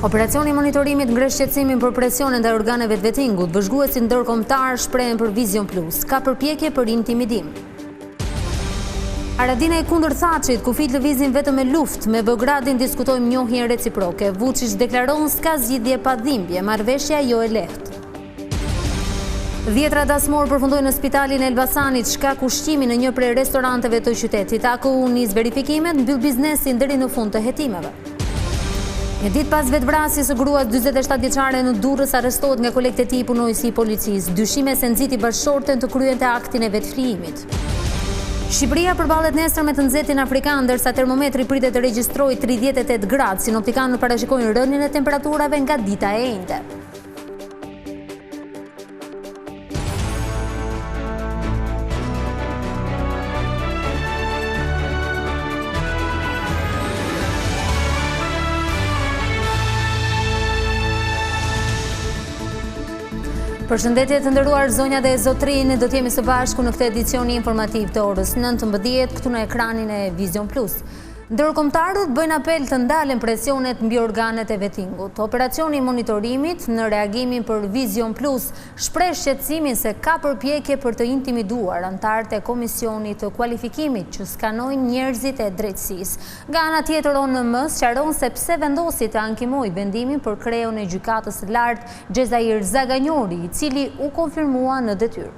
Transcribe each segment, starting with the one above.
Operacioni i monitorimit ngresh shqetësimin për presionin ndaj organeve të vettingut. Vëzhguesit ndërkombëtar shprehen për Vizion Plus. Ka përpjekje për intimidim. Haradinaj kundër Thaçit, kufit lëvizin vetëm me luftë, me Beogradin diskutojmë njohjen reciproke. Vučić deklaron s'ka zgjidhje pa dhimbje, marrëveshja jo e lehtë. Dhjetra dasmor përfundojnë në spitalin e Elbasanit, shkak ushqimi në një prej restoranteve të qytetit. Ako u nis verifikimet, mbyll biznesin deri në fund të hetimeve. Një ditë pas vetvrasjes së gruas 47 vjeçare në Durrës arrestohet nga kolegët e tij punonjësi i policisë. Dyshime se nxiti bashkëshorten të kryente aktin e vetflijimit. Shqipëria përballet nesër me të nxehtin afrikan, ndërsa termometri pritet të regjistrojë 38 gradë. Sinoptikanët parashikojnë rënien e temperaturave nga dita e enjte. Përshëndetje të nderuar zonja dhe zotrinj, do të jemi së bashku në këtë edicion informativ të orës 19 këtu në ekranin e Vizion Plus. Ndërkombëtarët bëjnë apel të ndalen presionet mbi organet e vettingut. Operacioni i monitorimit në reagimin për Vizion Plus shpreh shqetësimin se ka përpjekje për të intimiduar anëtarët e komisionit të kualifikimit që skanojnë njerëzit e drejtësisë. Nga ana tjetër ONM sqaron se pse vendosi të ankimojë vendimin për kreun e gjykatës së lartë Xhezair Zaganjori, i cili u konfirmua në detyrë.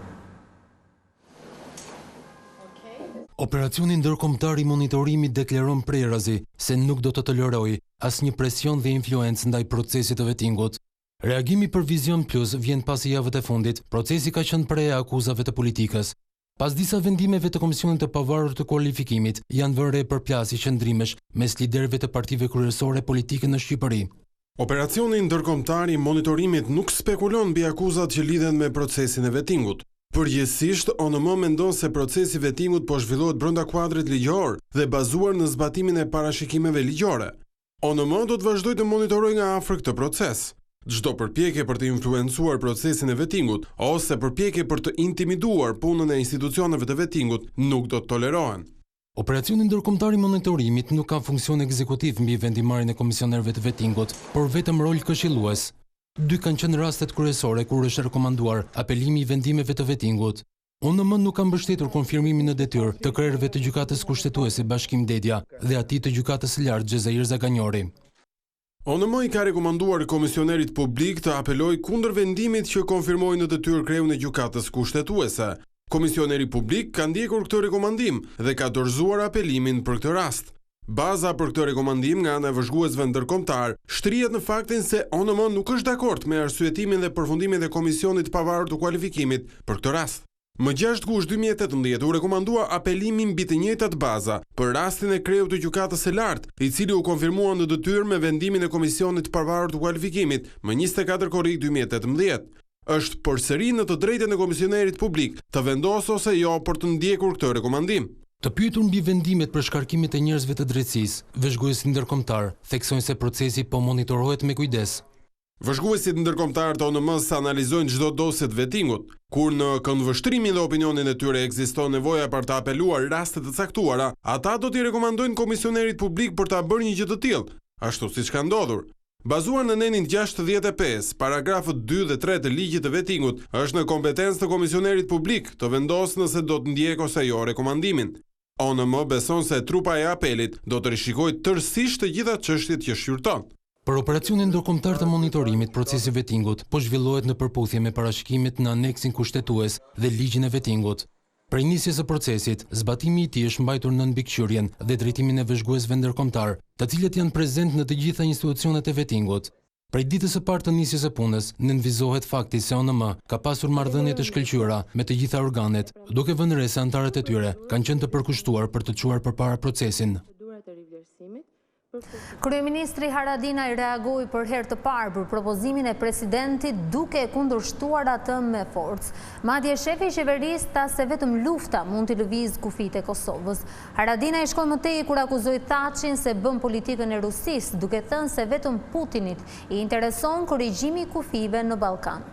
Operacioni ndërkombëtar i monitorimit deklaron prerazi se nuk do të tolerojë asnjë presion dhe influencë ndaj procesit të vettingut. Reagimi për Vizion Plus vjen pasi javët e fundit, procesi ka qenë prej akuzave të politikës. Pas disa vendimeve të Komisionit të Pavarur të Kualifikimit, janë vënë re përplasje qëndrimesh mes liderëve të partive kryesore politike në Shqipëri. Operacioni ndërkombëtar i monitorimit nuk spekulon mbi akuzat që lidhen me procesin e vettingut. Përgjithsisht, ONM mendon se procesi i vettingut po zhvillohet brenda kuadrit ligjor dhe bazuar në zbatimin e parashikimeve ligjore. ONM do të vazhdojë të monitorojë nga afër këtë proces. Çdo përpjekje për të influencuar procesin e vettingut ose përpjekje për të intimiduar punën e institucioneve të vettingut nuk do të tolerohen. Operacioni ndërkombëtar i monitorimit nuk ka funksion ekzekutiv mbi vendimarrjen e komisionerëve të vettingut, por vetëm rol këshillues. Dy kanë qenë rastet kryesore kur është rekomanduar apelimi i vendimeve të vettingut. ONM nuk ka mbështetur konfirmimin në detyrë të krerëve të gjykatës kushtetuese Bashkim Dedja dhe atij të gjykatës së lartë Xhezair Zaganjori. ONM i ka rekomanduar komisionerit publik të apelojë kundër vendimit që konfirmoi në detyrë kreun e gjykatës kushtetuese. Komisioneri publik ka ndjekur këtë rekomandim dhe ka dorëzuar apelimin për këtë rast. Baza për këtë rekomandim nga ana e vëzhguesve ndërkombëtar shtrihet në faktin se ONM nuk është dakord me arsyetimin dhe përfundimin e Komisionit të Pavarur të Kualifikimit për këtë rast. Më 6 gusht 2018 u rekomandua apelimi mbi të njëjtat baza për rastin e kreut të gjykatës së lartë, i cili u konfirmua në detyrë me vendimin e Komisionit të Pavarur të Kualifikimit më 24 korrik 2018. Është përsëri në të drejtën e komisionerit publik të vendosë ose jo për të ndjekur këtë rekomandim. Të pyetur mbi vendimet për shkarkimet e njerëzve të drejtësisë, vëzhguesit ndërkombëtar theksojnë se procesi po monitorohet me kujdes. Vëzhguesit ndërkombëtar të ONM-s analizojnë çdo dosje të vettingut. Kur në këndvështrimin dhe opinionin e tyre ekziston nevoja për të apeluar raste të caktuara, ata do t'i rekomandojnë komisionerit publik për ta bërë një gjë të tillë, ashtu siç ka ndodhur. Bazuar në nenin 65, paragrafët 2 dhe 3 të ligjit të vettingut, është në kompetencë të komisionerit publik të vendosë nëse do të ndjekë ose jo rekomandimin. ONM beson se trupa e apelit do të rishikojë tërësisht të gjitha çështjet që shqyrton. Për operacionin ndërkombëtar të monitorimit, procesi i vettingut po zhvillohet në përputhje me parashikimet në aneksin kushtetues dhe ligjin e vettingut. Prej nisjes së procesit, zbatimi i tij është mbajtur nën mbikëqyrjen dhe drejtimin e vëzhguesve ndërkombëtar, të cilët janë prezent në të gjitha institucionet e vettingut. Prej ditës së parë të nisjes së punës, nënvizohet fakti se ONM ka pasur marrëdhënie të shkëlqyera me të gjitha organet, duke vënë re se anëtarët e tyre kanë qenë të përkushtuar për të çuar përpara procesin. Kryeministri Haradinaj reagoi për herë të parë për propozimin e presidentit duke e kundërshtuar atë me forcë. Madje shefi i qeverisë tha se vetëm lufta mund t'i lëvizë kufijtë e Kosovës. Haradinaj shkoi më tej kur akuzoi Thaçin se bën politikën e Rusisë, duke thënë se vetëm Putinit i intereson korrigjimi i kufijve në Ballkan.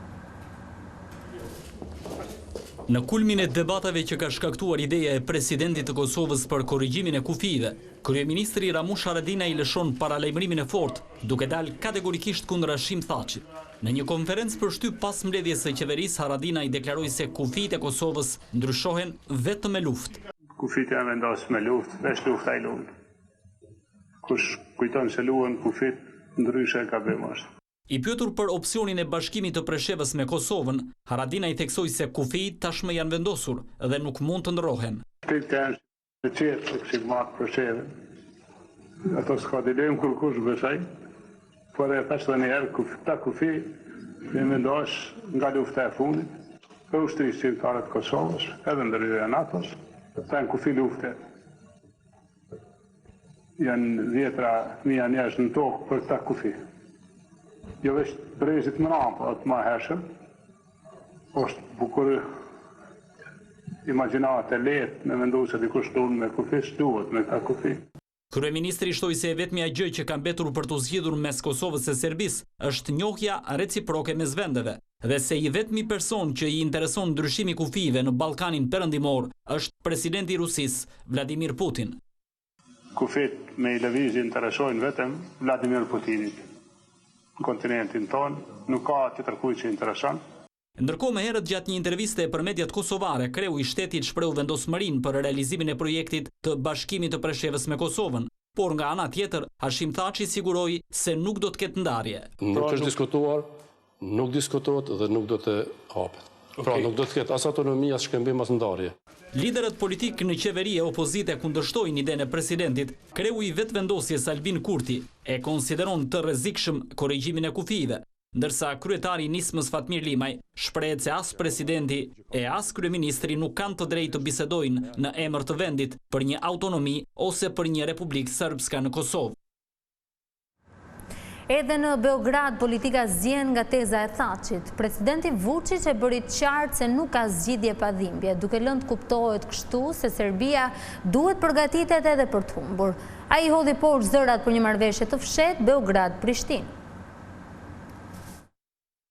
Në kulmin e debatave që ka shkaktuar ideja e presidentit të Kosovës për korrigjimin e kufive, kryeministri Ramush Haradinaj lëshon paralajmërimin e fortë, duke dalë kategorikisht kundër Hashim Thaqit. Në një konferencë për shtyp pas mbledhjes së qeverisë, Haradinaj deklaroi se kufijtë e Kosovës ndryshohen vetëm me luftë. Kufijtë janë vendosur me luftë, veç lufta i luan. Kush kujton se luan kufit, ndryshe ka bëjmë është. I pyetur për opsionin e bashkimit të Preshevës me Kosovën, Haradinaj theksoi se kufijtë tashmë janë vendosur dhe nuk mund të ndrohen. Kufijtë janë të qetë që marrë Preshevën. Ato s'ka dilem kur kush besoj, por e thash edhe një herë ta kufi me vendos nga lufta e fundit, për ushtrisë shqiptare të Kosovës, edhe ndërhyrja e NATO-s, ta në kufi lufte. Janë 10.000 njerëz në tokë për ta kufi. Jo veç brezit më rampë, atë ma hershëm, është bukur imagjinat e letë me vendu se dikush tunë me kufi, shtuat me ta kufi. Kryeministri shtoi se vetmja gjë që ka mbetur për të zgjidhur mes Kosovës e Serbisë është njohja reciproke mes vendeve, dhe se i vetmi person që i intereson ndryshimi kufive në Ballkanin Perëndimor është presidenti i Rusisë, Vladimir Putin. Kufit me i lëvizje interesojnë vetëm Vladimir Putinit. Në kontinentin tonë, nuk ka tjetër kujt që intereson. Ndërkohë, më herët gjatë një interviste për mediat kosovare, kreu i shtetit shprehu vendosmërinë për realizimin e projektit të bashkimit të Preshevës me Kosovën, por nga ana tjetër, Hashim Thaçi siguroi se nuk do të ketë ndarje. Nuk është diskutuar, nuk diskutohet dhe nuk do të hapet. Pra nuk do të ketë as autonomi, as shkëmbim, as ndarje. Liderët politik në qeveri e opozite kundërshtojnë idenë e presidentit, kreu i vetëvendosjes Albin Kurti e konsideron të rrezikshëm korrigjimin e kufive, ndërsa kryetari i nismës Fatmir Limaj shprehet se as presidenti e as kryeministri nuk kanë të drejtë të bisedojnë në emër të vendit për një autonomi ose për një republikë serbska në Kosovë. Edhe në Beograd, politika zgjen nga teza e Thaçit. Presidenti Vučić e bëri qartë se nuk ka zgjidhje pa dhimbje, duke lënë të kuptohet kështu se Serbia duhet përgatitet edhe për të humbur. Ai hodhi poshtë zërat për një marrëveshje të fshehtë Beograd-Prishtinë.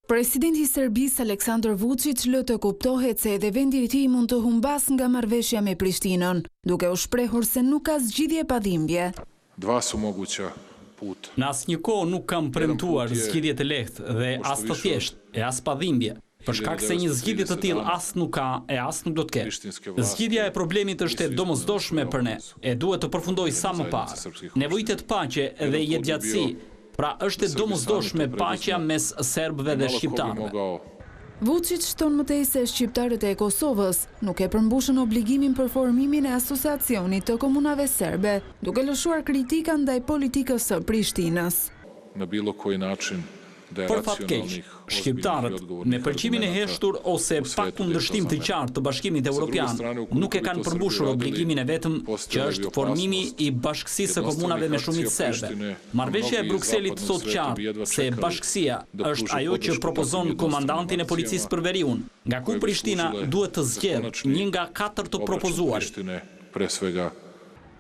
Presidenti i Serbisë Aleksandar Vučić lë të kuptohet se edhe vendi i tij mund të humbas nga marrëveshja me Prishtinën, duke u shprehur se nuk ka zgjidhje pa dhimbje. Dva su moguća. Në asnjë kohë nuk kam premtuar zgjidhje të lehtë dhe as të thjeshtë, e as pa dhimbje. Për shkak se një zgjidhje të tillë as nuk ka e as nuk do të ketë. Zgjidhja e problemit është e domosdoshme për ne, e duhet të përfundoj sa më parë. Nevojitet paqe dhe jetëgjatësi, pra është e domosdoshme paqja mes serbëve dhe shqiptarëve. Vučić shton mëtej se shqiptarët e Kosovës nuk e përmbushën obligimin për formimin e asociacionit të komunave serbe, duke lëshuar kritika ndaj politikës së Prishtinës. Na bilo koji način Për fat keq, shqiptarët me pëlqimin e heshtur ose pa kundërshtim të qartë të Bashkimit Evropian nuk e kanë përmbushur obligimin e vetëm që është formimi i Bashkësisë së Komunave me shumicë serbe. Marrëveshja e Brukselit thotë qartë se bashkësia është ajo që propozon komandantin e policisë për veriun, nga ku Prishtina duhet të zgjedhë një nga 4 të propozuar.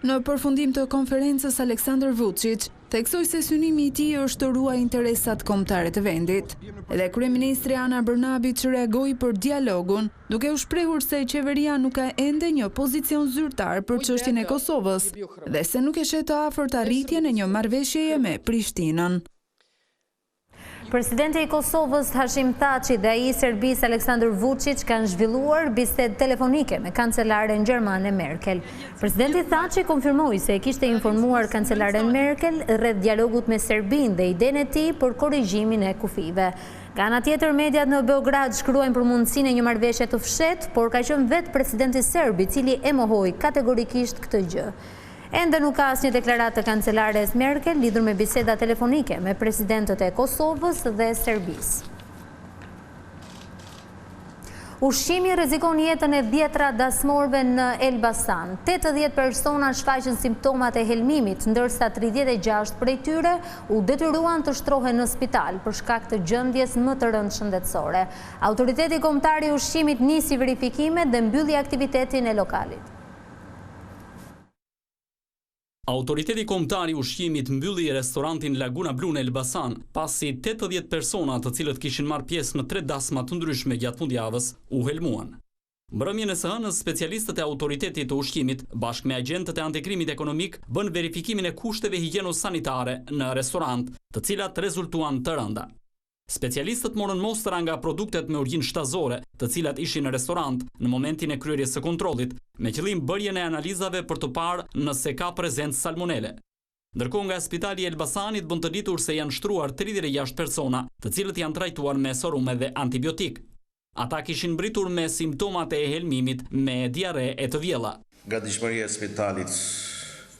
Në përfundim të konferencës, Aleksandar Vučić theksoi se synimi i tij është të ruajë interesat kombëtare të vendit. Edhe kryeministri Ana Brnabić reagoi për dialogun, duke u shprehur se qeveria nuk ka ende një pozicion zyrtar për çështjen e Kosovës dhe se nuk e shet të afërt arritjen e një marrëveshjeje me Prishtinën. Presidenti i Kosovës Hashim Thaçi dhe ai i Serbisë Aleksandar Vučić kanë zhvilluar bisedë telefonike me kancelaren gjermane Merkel. Presidenti Thaçi konfirmoi se e kishte informuar kancelaren Merkel rreth dialogut me Serbinë dhe idenë e tij për korrigjimin e kufive. Nga ana tjetër, mediat në Beograd shkruajnë për mundësinë e një marrëveshje të fshehtë, por ka qenë vetë presidenti serb i cili e mohoi kategorikisht këtë gjë. Ende nuk ka asnjë deklaratë të kancelares Merkel lidhur me biseda telefonike me presidentët e Kosovës dhe Serbisë. Ushqimi rrezikon jetën e 10 dasmorëve në Elbasan. 80 persona shfaqën simptomat e helmimit, ndërsa 36 prej tyre u detyruan të shtrohen në spital për shkak të gjendjes më të rëndë shëndetësore. Autoriteti kombëtar i ushqimit nisi verifikimet dhe mbylli aktivitetin e lokalit. Autoriteti kombëtar i ushqimit mbylli restorantin Laguna Blu në Elbasan, pasi 80 persona të cilët kishin marrë pjesë në 3 dasma të ndryshme gjatë fundjavës u helmuan. Mbrëmjen e së hënës, specialistët e autoritetit të ushqimit, bashkë me agjentët e antikrimit ekonomik, bën verifikimin e kushteve higjieno-sanitare në restorant, të cilat rezultuan të rënda. Specialistët morën mostra nga produktet me origjinë shtazore, të cilat ishin në restorant në momentin e kryerjes së kontrollit, me qëllim bërjen e analizave për të parë nëse ka prezencë salmonele. Ndërkohë nga Spitali i Elbasanit bën të ditur se janë shtruar 36 persona, të cilët janë trajtuar me sorume dhe antibiotik. Ata kishin mbritur me simptomat e helmimit me diare e të vjella. Gatishmëria e spitalit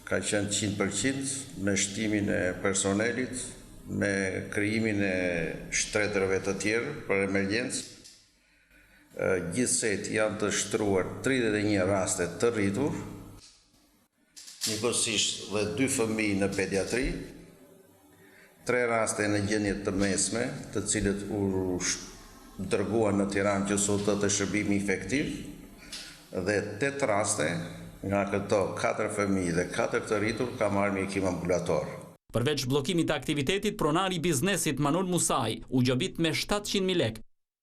ka qenë 100% me shtimin e personelit, me krijimin e shtretërave të tjerë për emergjencë. Gjithsej janë të shtruar 31 raste të rritur, njëkohësisht dhe 2 fëmijë në pediatri, 3 raste në gjendje të mesme, të cilët u dërguan në Tiranë që sot të shërbimi efektiv, dhe 8 raste nga këto 4 fëmijë dhe 4 të rritur ka marrë mjekim ambulator. Përveç bllokimit të aktivitetit, pronari i biznesit Manol Musai u gjobit me 700.000 lekë.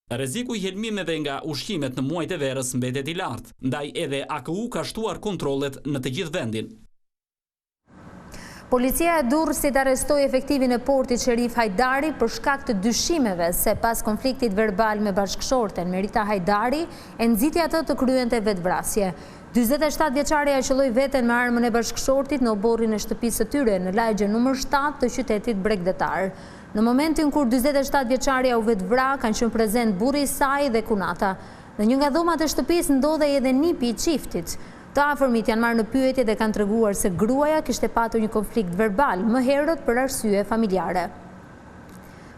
Rreziku i helmimeve nga ushqimet në muajt e verës mbetet i lartë, ndaj edhe AKU ka shtuar kontrollet në të gjithë vendin. Policia e Durrësit arrestoi efektivin e portit Sherif Hajdari për shkak të dyshimeve se pas konfliktit verbal me bashkëshorten Merita Hajdari e nxiti atë të kryente vetvrasje. 47 vjeçaria qelloi veten me armën e bashkëshortit në oborrin e shtëpisë së tyre në Lajme numër 7 të qytetit bregdetar. Në momentin kur 47 vjeçaria u vetvra, kanë qenë prezent burri i saj dhe kunata. Në një nga dhomat e shtëpisë ndodhej edhe nipi i çiftit. Të afërmit janë marrë në pyetje dhe kanë treguar se gruaja kishte patur një konflikt verbal më herët për arsye familjare.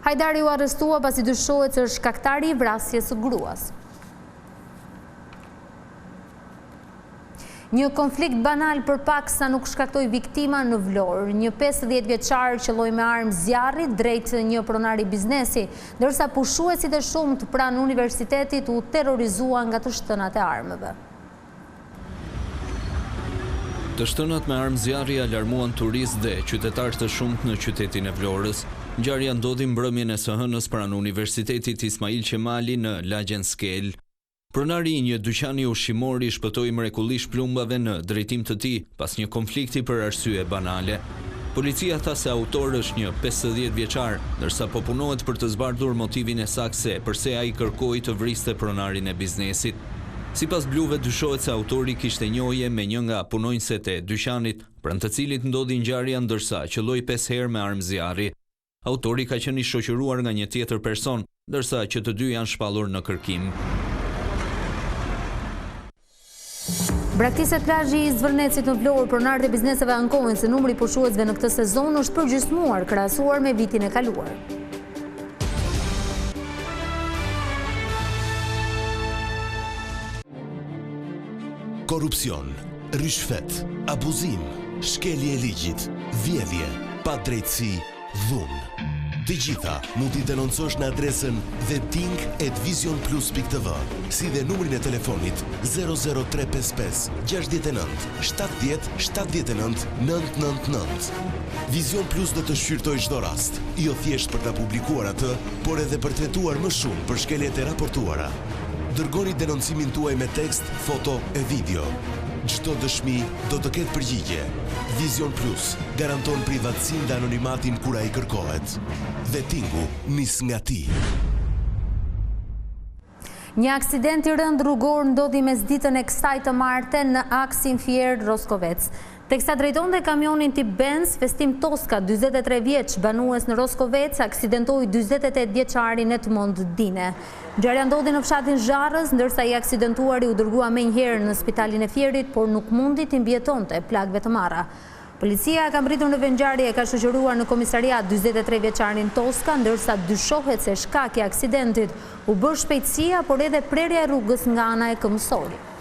Hajdari u arrestua pasi dyshohet se është shkaktari i vrasjes së gruas. Një konflikt banal përpaksa nuk shkaktoi viktima në Vlorë. Një 50 vjeçar qelloi me armë zjarri drejt një pronari biznesi, ndërsa pushuesit e shumt pranë universitetit u terrorizuan nga të shtënat e armëve. Të shtënat me armë zjarri alarmuan turistë dhe qytetarë të shumt në qytetin e Vlorës. Ngjarja ndodhi mbrëmjen e së hënës pranë Universitetit Ismail Qemali në Lagjen Skel. Pronari i një dyqani ushqimori shpëtoi mrekullisht plumbave në drejtim të tij pas një konflikti për arsye banale. Policia tha se autori është një 50 vjeçar, ndërsa po punohet për të zbardhur motivin e saktë se pse ai kërkoi të vriste pronarin e biznesit. Sipas bluve dyshohet se autori kishte njohje me një nga punonjësit e dyqanit, pranë të cilit ndodhi ngjarja ndërsa qelloi 5 herë me armë zjarri. Autori ka qenë i shoqëruar nga një tjetër person, ndërsa që të dy janë shpallur në kërkim. Braktiset plazhi i Zvërnecit në Vlorë, pronarët e bizneseve ankojnë se numri i pushuesve në këtë sezon është përgjysmuar krahasuar me vitin e kaluar. Korupcion, rishfet, abuzim, shkelje e ligjit, vjedhje, padrejtësi, dhunë. Të gjitha mund t'i denoncosh në adresën veting@vizionplus.tv, si dhe numrin e telefonit 00355 69 70 79 999. Vizion Plus do të shqyrtoj çdo rast, jo thjesht për ta publikuar atë, por edhe për trajtuar më shumë për shkeljet e raportuara. Dërgoni denoncimin tuaj me tekst, foto e video. Çdo dëshmi do të ketë përgjigje. Vizion Plus garanton privatësinë dhe anonimatin kur ai kërkohet. Vetingu nis nga ti. Një aksident i rënd rrugor ndodhi mesditën e kësaj të martën në aksin Fier-Roskovec. Teksa drejtonte kamionin tip Benz, Festim Toska, 43 vjeç, banues në Roskovec, aksidentoi 48 vjeçarin Edmond Dine. Ngjarja ndodhi në fshatin Zharrës, ndërsa i aksidentuari u dërgua menjëherë në spitalin e Fierit, por nuk mundi të mbijetonte plagëve të marra. Policia ka mbritur në vendngjarje e ka shoqëruar në komisariat 43 vjeçarin Toska, ndërsa dyshohet se shkaki i aksidentit u bë shpejtësia, por edhe prerja e rrugës nga ana e këmbësorit.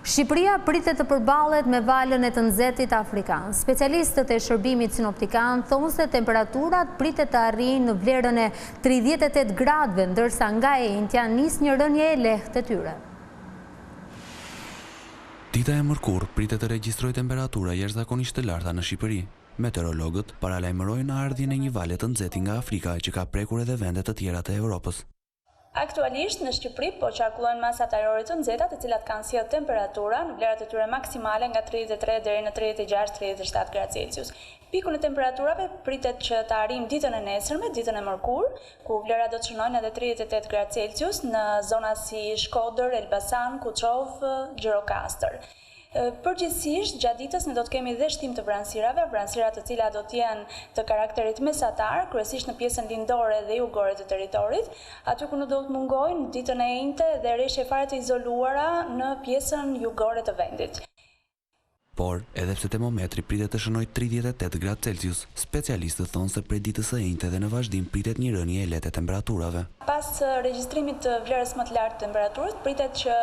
Shqipëria pritet të përballet me valën e të nxehtit afrikan. Specialistët e shërbimit sinoptikan thonë se temperaturat pritet të arrijnë në vlerën e 38 gradëve, ndërsa nga e njëjtja nis një rënje e lehtë e tyre. Dita e mërkurë pritet të regjistrojë temperatura jashtëzakonisht të larta në Shqipëri. Meteorologët paralajmërojnë ardhjen e një vale të nxehti nga Afrika që ka prekur edhe vende të tjera të Evropës. Aktualisht në Shqipëri po qarkullojnë masat ajrore të nxehta, të cilat kanë sjellë temperatura në vlerat e tyre maksimale nga 33 deri në 36-37 gradë Celsius. Piku në temperaturave pritet që të arrijmë ditën e nesërme, ditën e mërkurë, ku vlerat do të shënojnë edhe 38 gradë Celsius në zona si Shkodër, Elbasan, Kuçov, Gjirokastër. Përgjithsisht, gjatë ditës ne do të kemi dhe shtim të vranësirave, vranësira të cilat do të jenë të karakterit mesatar, kryesisht në pjesën lindore dhe jugore të territorit, aty ku nuk do të mungojnë ditën e njëjtë dhe rreshje fare të izoluara në pjesën jugore të vendit. Por, edhe pse termometri pritet të shënojë 38 gradë Celsius, specialistët thonë se prej ditës së njëjtë dhe në vazhdim pritet një rënje e lehtë e temperaturave. Pas regjistrimit të vlerës më të lartë të temperaturës, pritet që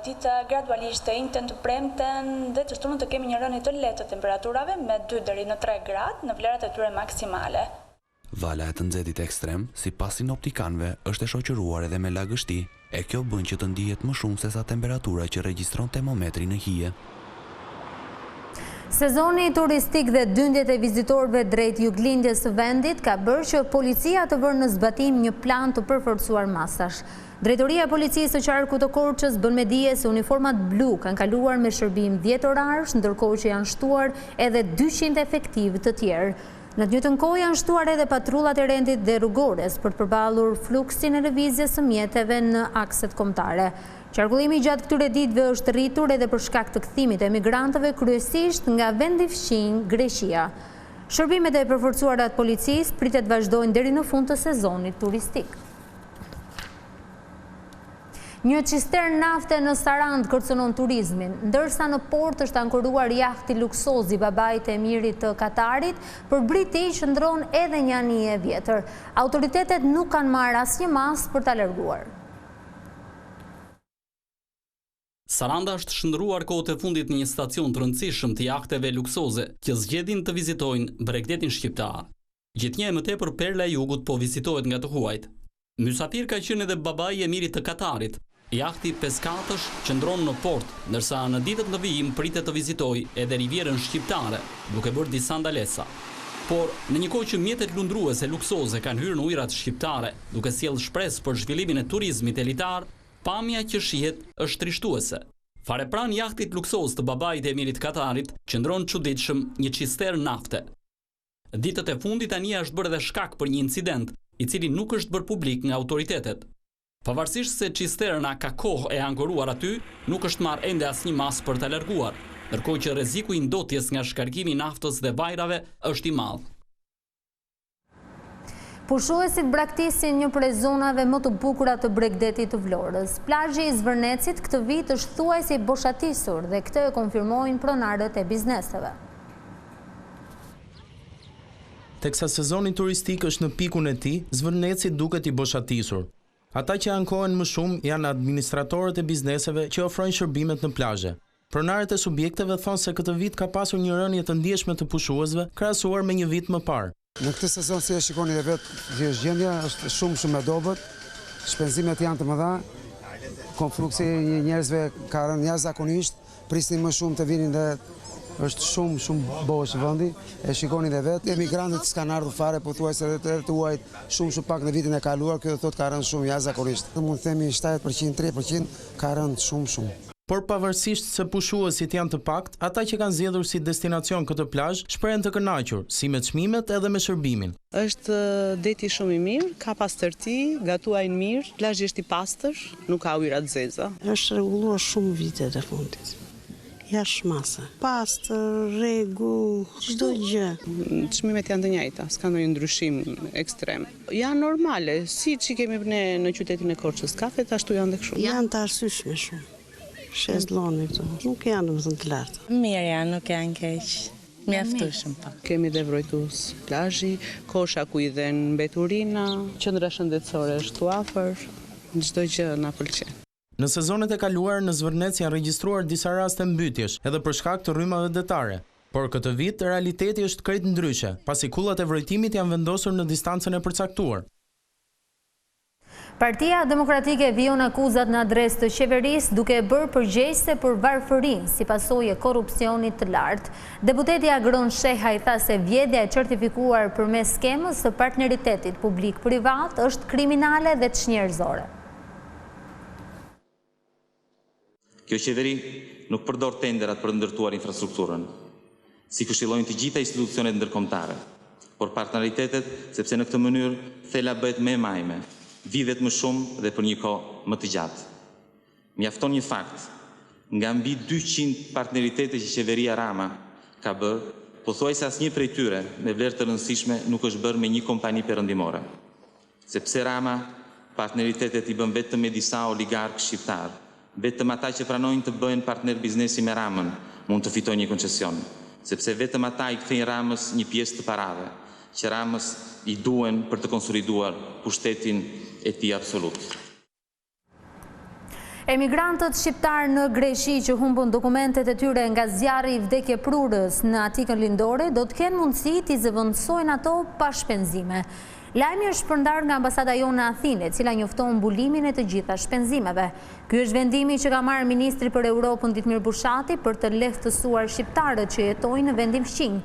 dita gradualisht të njëjtën, të premten dhe të shtunën të kemi një rënje të lehtë të temperaturave me 2 deri në 3 gradë në vlerat e tyre maksimale. Vala e të nxehtit ekstrem, sipas sinoptikanëve, është e shoqëruar edhe me lagështi, e kjo bën që të ndihet më shumë se sa temperatura që regjistron termometri në hije. Sezoni turistik dhe dyndjet e vizitorëve drejt juglindjes së vendit ka bërë që policia të vërë në zbatim një plan të përforcuar masash. Drejtoria e policisë së qarkut të Korçës bën me dije se uniformat blu kanë kaluar me shërbim 10 orarësh, ndërkohë që janë shtuar edhe 200 efektiv të tjerë. Në të njëjtën kohë janë shtuar edhe patrullat e rendit dhe rrugores për të përballur fluksin e lëvizjes së mjeteve në akset kombëtare. Qarkullimi gjatë këtyre ditëve është rritur edhe për shkak të kthimit të emigrantëve kryesisht nga vendi fqinj Greqia. Shërbimet e përforcuara të policisë pritet vazhdojnë deri në fund të sezonit turistik. Një cister nafte në Sarand kërcënon turizmin, ndërsa në port është ankoruar jahti luksozi babait të emirit të Katarit, për briti qëndron edhe një anije vjetër. Autoritetet nuk kanë marrë asnjë mas për ta larguar. Saranda është shndruar kohët e fundit në një stacion të rëndësishëm të jahteve luksoze që zgjedhin të vizitojnë Bregdetin shqiptar. Gjithnjë e më tepër perla e jugut po vizitohet nga të huajt. Mysafir ka qenë edhe babai i emirit të Katarit. Jahti Peskatësh qëndron në port, ndërsa në ditët në vijim pritet të vizitojë edhe rivjerën shqiptare, duke bërë disa ndalesa. Por në një kohë që mjetet lundruese luksoze kanë hyrë në ujërat shqiptare, duke sjellë shpresë për zhvillimin e turizmit elitar, pamja që shihet është trishtuese. Fare pranë jahtit luksoz të babait e emirit Katarit, qëndron çuditshëm një cister nafte. Ditët e fundit anija është bërë edhe shkak për një incident, i cili nuk është bërë publik nga autoritetet. Pavarësisht se cisterna ka kohë e ankoruar aty, nuk është marrë ende asnjë mas për ta larguar, ndërkohë që rreziku i ndotjes nga shkarkimi i naftës dhe vajrave është i madh. Pushuesit braktisin një prej zonave më të bukura të Bregdetit të Vlorës. Plazhi i Zvërnecit këtë vit është thuajse i boshatisur dhe këtë e konfirmojnë pronarët e bizneseve. Teksa sezoni turistik është në pikun e tij, Zvërneci duket i boshatisur. Ata që ankohen më shumë janë administratorët e bizneseve që ofrojnë shërbimet në plazhe. Pronarët e subjekteve thonë se këtë vit ka pasur një rënje të ndjeshme të pushuesve krahasuar me një vit më parë. Në këtë sezon, si e shikoni dhe vetë, gjendja është shumë e dobët, shpenzimet janë të mëdha, konfluksi i njerëzve ka rënë jashtëzakonisht, prisnin më shumë të vinin dhe është shumë bosh vendi, e shikoni dhe vetë. Emigrantët s'kan ardhur fare, pothuajse edhe të huajt shumë pak në vitin e kaluar, kjo do thotë ka rënë shumë jashtëzakonisht. Mund të themi 7%, 3% ka rënë shumë. Por pavarësisht se pushuesit janë të pakt, ata që kanë zgjedhur si destinacion këtë plazh shprehen të kënaqur, si me çmimet edhe me shërbimin. Është deti shumë i mirë, ka pastërti, gatuajnë mirë, plazhi është i pastër, nuk ka ujëra të zeza. Është rregulluar shumë vitet e fundit. Jashtëmase. Pastër, rregull, çdo gjë. Çmimet janë të njëjta, s'ka ndonjë ndryshim ekstrem. Janë normale, siç i kemi ne në qytetin e Korçës, kafet ashtu janë dhe kështu. Janë të arsyeshme shumë. Shezlloni këtu, nuk janë më të larta. Mirë janë, nuk janë keq. Mjaftueshëm pa. Kemi dhe vrojtues plazhi, kosha ku i dhen mbeturina, qendra shëndetësore është tu afër, çdo gjë na pëlqen. Në sezonet e kaluar në Zvërnec janë regjistruar disa raste mbytjesh, edhe për shkak të rrymave detare. Por këtë vit realiteti është krejt ndryshe, pasi kullat e vrojtimit janë vendosur në distancën e përcaktuar. Partia Demokratike vion akuzat në adres të qeverisë duke bërë përgjegjëse për varfërinë si pasojë e korrupsionit të lartë. Deputeti Agron Sheha i tha se vjedhja e certifikuar përmes skemës së partneritetit publik-privat është kriminale dhe çnjerëzore. Kjo qeveri nuk përdor tenderat për të ndërtuar infrastrukturën, si këshillojnë të gjitha institucionet ndërkombëtare, por partneritetet sepse në këtë mënyrë thela bëhet më e majme, vidhet më shumë dhe për një kohë më të gjatë. Mjafton një fakt, nga mbi 200 partneritete që qeveria Rama ka bërë, pothuajse asnjë prej tyre me vlerë të rëndësishme nuk është bërë me një kompani perëndimore. Sepse Rama partneritetet i bën vetëm me disa oligarkë shqiptar, vetëm ata që pranojnë të bëhen partner biznesi me Ramën mund të fitojnë një koncesion, sepse vetëm ata i kthejnë Ramës një pjesë të parave që Ramës i duhen për të konsoliduar pushtetin e tij absolut. Emigrantët shqiptar në Greqi që humbën dokumentet e tyre nga zjarri i vdekjeprurës në Atikën Lindore do të kenë mundësi t'i zëvendësojnë ato pa shpenzime. Lajmi është shpërndar nga ambasada jonë në Athinë, e cila njofton mbulimin e të gjitha shpenzimeve. Ky është vendimi që ka marrë ministri për Europën Ditmir Bushati për të lehtësuar shqiptarët që jetojnë në vendin fqinj.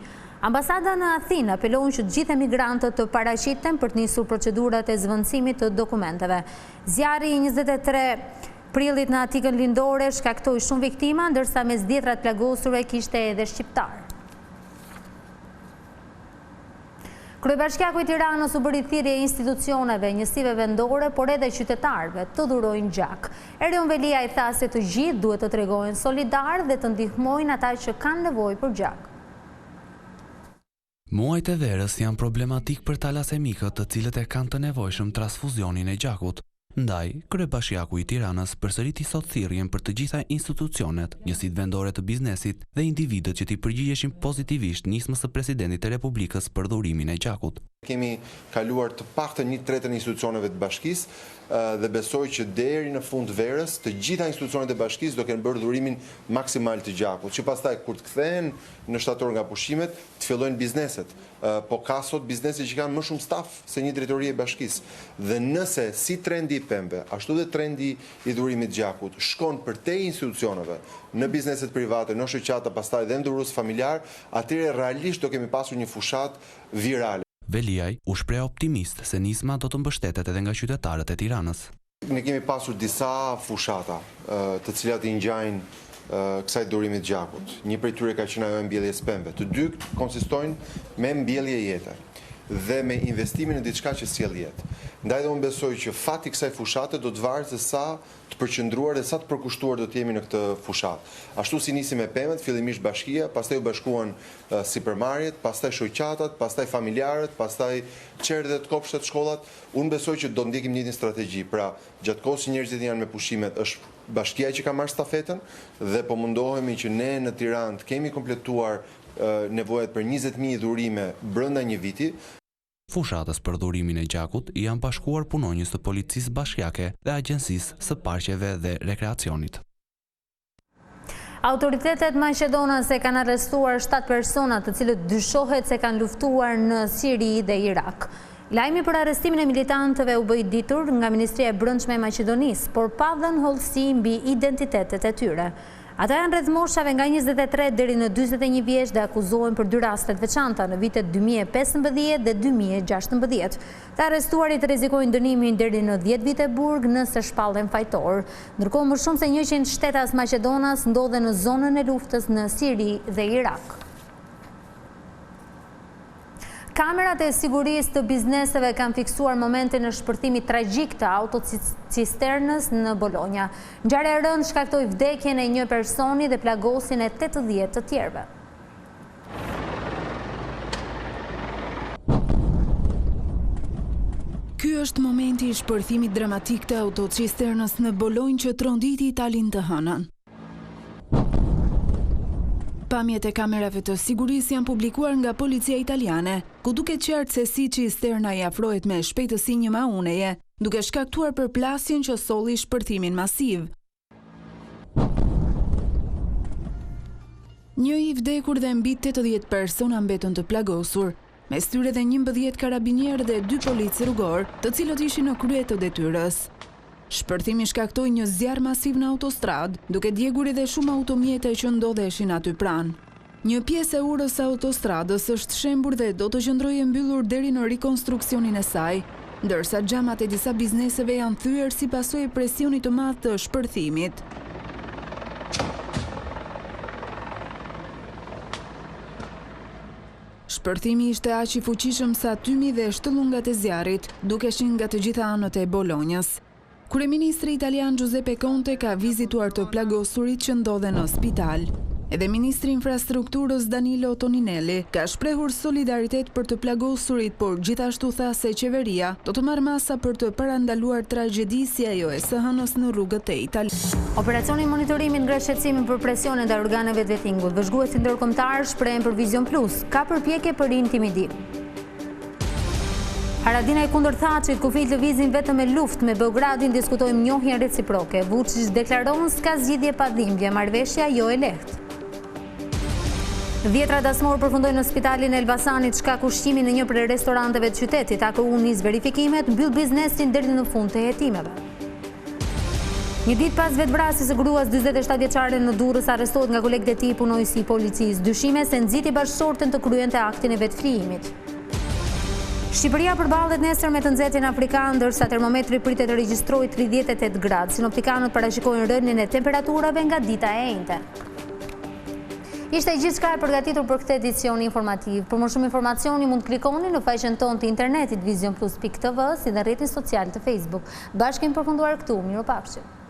Ambasada në Athinë apelon që të gjithë emigrantët të paraqiten për të nisur procedurat e zëvendësimit të dokumenteve. Zjarri i 23 prillit në Atikën Lindore shkaktoi shumë viktima, ndërsa mes dhjetrat plagosur kishte edhe shqiptar. Kryebashkiaku i Tiranës u bëri thirrje institucioneve, njësive vendore, por edhe qytetarëve të dhurojnë gjak. Erion Velia i tha se të gjithë duhet të tregojnë solidar dhe të ndihmojnë ata që kanë nevojë për gjak. Muajt e verës janë problematik për talasemikët të cilët e kanë të nevojshëm transfuzionin e gjakut. Ndaj, kryebashkiaku i Tiranës përsëriti sot thirrjen për të gjitha institucionet, njësitë vendore të biznesit dhe individët që t'i përgjigjeshin pozitivisht nismës së presidentit të Republikës për dhurimin e gjakut. Kemi kaluar të paktën 1/3 e institucioneve të bashkisë dhe besoj që deri në fund verës të gjitha institucionet e bashkisë do kenë bërë dhurimin maksimal të gjakut, që pastaj kur të kthehen në shtator nga pushimet të fillojnë bizneset. Po ka sot biznese që kanë më shumë staf se një drejtori e bashkisë. Dhe nëse si trendi i pembe, ashtu dhe trendi i dhurimit të gjakut shkon përtej institucioneve, në bizneset private, në shoqata, pastaj dhe në dhurus familjar, atëherë realisht do kemi pasur një fushat virale. Veliaj u shpreh optimist se nisma do të mbështetet edhe nga qytetarët e Tiranës. Ne kemi pasur disa fushata të cilat i ngjajnë kësaj dhurimit gjakut. Një prej tyre ka qenë ajo e mbjelljes pembe. Të dy konsistojnë me mbjellje jete dhe me investimin në diçka që sjell jetë. Ndaj dhe unë besoj që fati kësaj fushate do të varet se sa të përqendruar dhe sa të përkushtuar do të jemi në këtë fushat. Ashtu si nisi me pemët, fillimisht bashkia, pastaj u bashkuan sipërmarrjet, pastaj shoqatat, pastaj familjarët, pastaj qerdhet, kopshtet, shkollat. Unë besoj që do ndjekim një strategji. Pra, gjatë kohës që njerëzit janë me pushimet, është bashkia që ka marrë stafetën dhe po mundohemi që ne në Tiranë të kemi kompletuar nevojat për 20.000 dhurime brenda një viti. Fushatës për dhurimin e gjakut janë bashkuar punonjës të policisë bashkiake dhe agjensisë së parqeve dhe rekreacionit. Autoritetet maqedonase kanë arrestuar 7 persona të cilët dyshohet se kanë luftuar në Siri dhe Irak. Lajmi për arrestimin e militantëve u bë i ditur nga Ministria e Brendshme e Maqedonisë, por pa dhënë hollësi mbi identitetet e tyre. Ata janë rreth moshave nga 23 deri në 41 vjeç dhe akuzohen për 2 rastet veçanta në vitet 2015 dhe 2016. Të arrestuarit rrezikojnë dënimin deri në 10 vite burg nëse shpallen fajtor. Ndërkohë më shumë se 100 shtetas Maqedonas ndodhen në zonën e luftës në Siri dhe Irak. Kamerat e sigurisë të bizneseve kanë fiksuar momentin e shpërthimit tragjik të autocisternës në Bologna. Ngjarja e rëndë shkaktoi vdekjen e një personi dhe plagosin e 80 të tjerëve. Ky është momenti i shpërthimit dramatik të autocisternës në Bolognë që tronditi Italin të hënën. Pamjet e kamerave të sigurisë janë publikuar nga policia italiane, ku duket qartë se si cisterna i afrohet me shpejtësi një mauneje, duke shkaktuar përplasjen që solli shpërthimin masiv. Një i vdekur dhe mbi 80 persona mbetën të plagosur. mes tyre dhe 11 karabinierë dhe 2 policë rrugor, të cilët ishin në krye të detyrës. Shpërthimi shkaktoi një zjarr masiv në autostradë, duke djegur edhe shumë automjete që ndodheshin aty pranë. Një pjesë e urës së autostradës është shembur dhe do të qëndrojë mbyllur deri në rikonstruksionin e saj, ndërsa xhamat e disa bizneseve janë thyer si pasojë e presionit të madh të shpërthimit. Shpërthimi ishte aq i fuqishëm sa tymi dhe shtyllungat e zjarrit dukeshin nga të gjitha anët e Bolonjës. Kryeministri italian Giuseppe Conte ka vizituar të plagosurit që ndodhen në spital. Edhe Ministri Infrastrukturës Danilo Toninelli ka shprehur solidaritet për të plagosurit, por gjithashtu tha se qeveria do të marrë masa për të parandaluar tragjedi si ajo e së hënës në rrugët e Italisë. Operacioni monitorimi ngre shqetësimin për presionin ndaj organeve të vettingut. Vëzhguesit ndërkombëtar shprehen për Vizion Plus, ka përpjekje për intimidim. Haradinaj kundër Thaçit, kufijt lëvizin vetëm me luftë me Beogradin, diskutojmë njohjen reciproke. Vučić deklaron s'ka zgjidhje pa dhimbje, marrëveshja jo e lehtë. 10 dasmor përfundojnë në spitalin e Elbasanit shkak ushqimit në një prej restoranteve të qytetit. AKU nis verifikimet, mbyll biznesin deri në fund të hetimeve. Një ditë pas vetvrasjes së gruas 47 vjeçare në Durrës arrestohet nga kolegët e tij punojësi i policisë. Dyshime se nxiti bashkëshorten të kryente aktin e vetflijimit. Shqipëria përballet nesër me të nxehtin afrikan, ndërsa termometri pritet të regjistrojë 38 gradë. Sinoptikanët parashikojnë rënien e temperaturave nga dita e enjte. Ishte gjithçka e përgatitur për këtë edicion informativ. Për më shumë informacioni mund klikoni në faqen tonë të internetit vizionplus.tv si dhe rrjetin social të Facebook. Bashkë kemi përfunduar këtu. Mirupafshim.